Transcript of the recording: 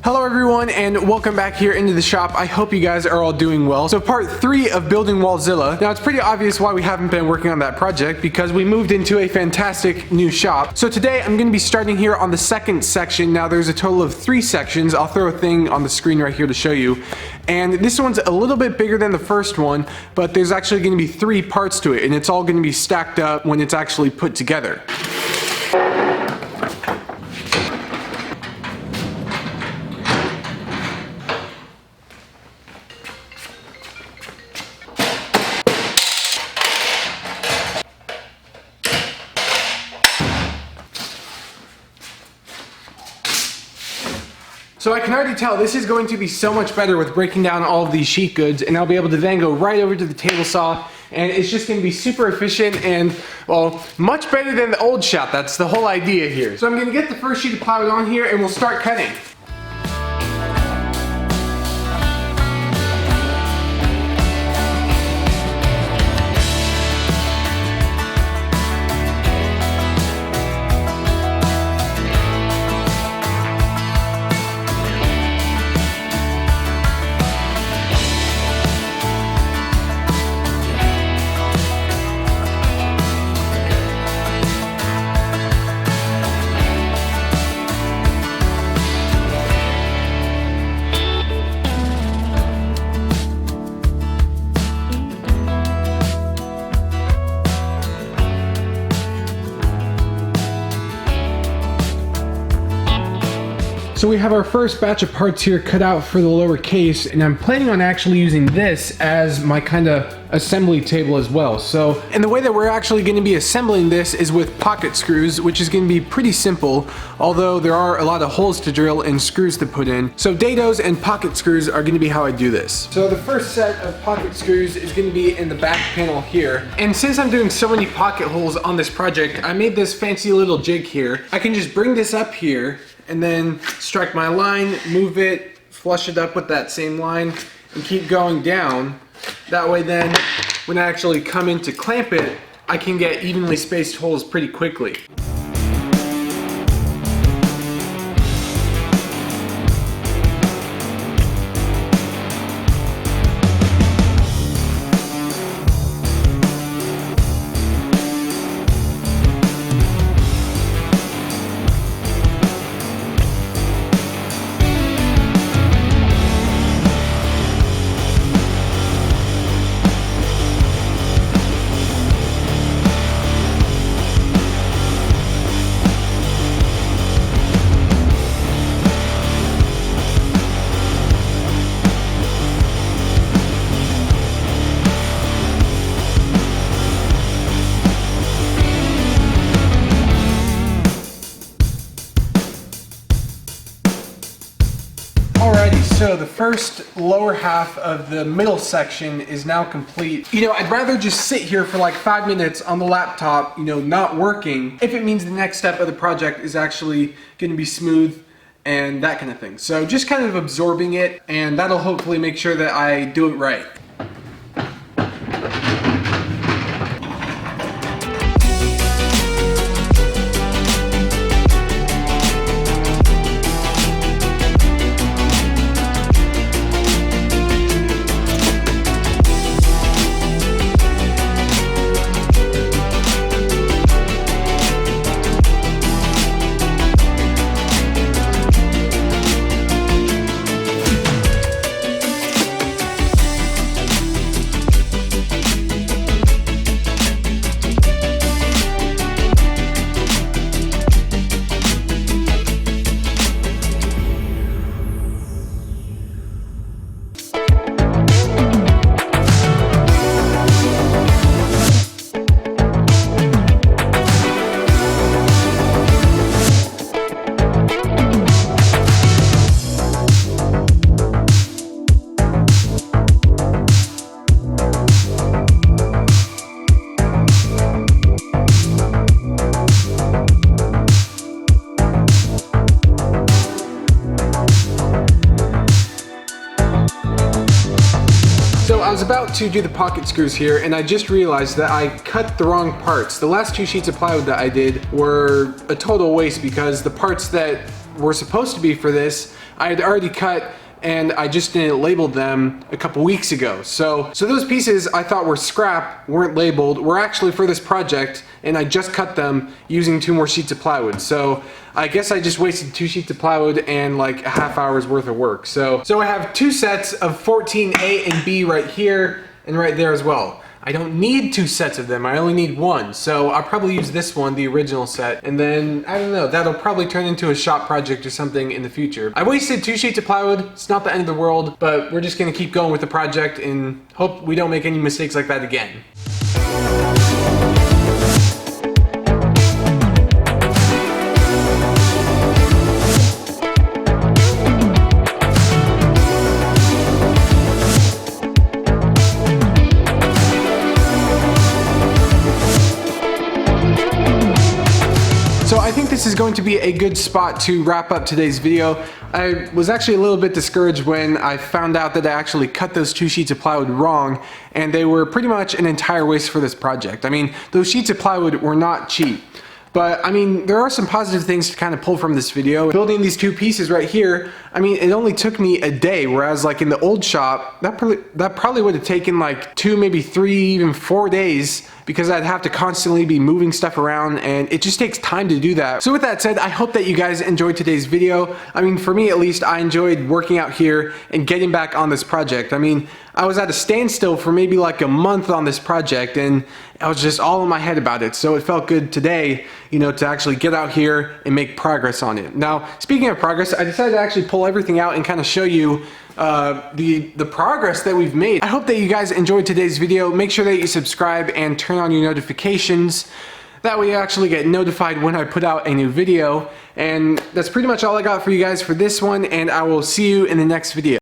Hello everyone and welcome back here into the shop. I hope you guys are all doing well. So part 3 of building Wallzilla. Now it's pretty obvious why we haven't been working on that project because we moved into a fantastic new shop. So today I'm going to be starting here on the second section. Now there's a total of 3 sections. I'll throw a thing on the screen right here to show you. And this one's a little bit bigger than the first one, but there's actually going to be 3 parts to it and it's all going to be stacked up when it's actually put together. So I can already tell this is going to be so much better with breaking down all of these sheet goods, and I'll be able to then go right over to the table saw, and it's just going to be super efficient and, well, much better than the old shop. That's the whole idea here. So I'm going to get the first sheet of plywood on here and we'll start cutting. So we have our first batch of parts here cut out for the lower case, and I'm planning on actually using this as my kind of assembly table as well. So, and the way that we're actually going to be assembling this is with pocket screws, which is going to be pretty simple, although there are a lot of holes to drill and screws to put in. So dados and pocket screws are going to be how I do this. So the first set of pocket screws is going to be in the back panel here. And since I'm doing so many pocket holes on this project, I made this fancy little jig here. I can just bring this up here and then strike my line, move it, flush it up with that same line, and keep going down. That way then, when I actually come in to clamp it, I can get evenly spaced holes pretty quickly. So the first lower half of the middle section is now complete. You know, I'd rather just sit here for like 5 minutes on the laptop, you know, not working, if it means the next step of the project is actually going to be smooth and that kind of thing. So just kind of absorbing it, and that'll hopefully make sure that I do it right. I was about to do the pocket screws here and I just realized that I cut the wrong parts. The last 2 sheets of plywood that I did were a total waste because the parts that were supposed to be for this I had already cut and I just didn't label them a couple weeks ago. So those pieces I thought were scrap, weren't labeled, were actually for this project, and I just cut them using 2 more sheets of plywood. So I guess I just wasted 2 sheets of plywood and like a half hour's worth of work. So I have 2 sets of 14A and B right here and right there as well. I don't need 2 sets of them, I only need 1. So I'll probably use this one, the original set, and then, I don't know, that'll probably turn into a shop project or something in the future. I wasted 2 sheets of plywood, it's not the end of the world, but we're just gonna keep going with the project and hope we don't make any mistakes like that again. So I think this is going to be a good spot to wrap up today's video. I was actually a little bit discouraged when I found out that I actually cut those 2 sheets of plywood wrong, and they were pretty much an entire waste for this project. I mean, those sheets of plywood were not cheap. But I mean, there are some positive things to kind of pull from this video. Building these 2 pieces right here, I mean, it only took me a day, whereas like in the old shop, that probably would have taken like 2, maybe 3, even 4 days, because I'd have to constantly be moving stuff around, and it just takes time to do that. So with that said, I hope that you guys enjoyed today's video. I mean, for me at least, I enjoyed working out here and getting back on this project. I mean, I was at a standstill for maybe like a month on this project, and I was just all in my head about it. So it felt good today, you know, to actually get out here and make progress on it. Now, speaking of progress, I decided to actually pull everything out and kind of show you the progress that we've made. I hope that you guys enjoyed today's video. Make sure that you subscribe and turn on your notifications. That way you actually get notified when I put out a new video. And that's pretty much all I got for you guys for this one, and I will see you in the next video.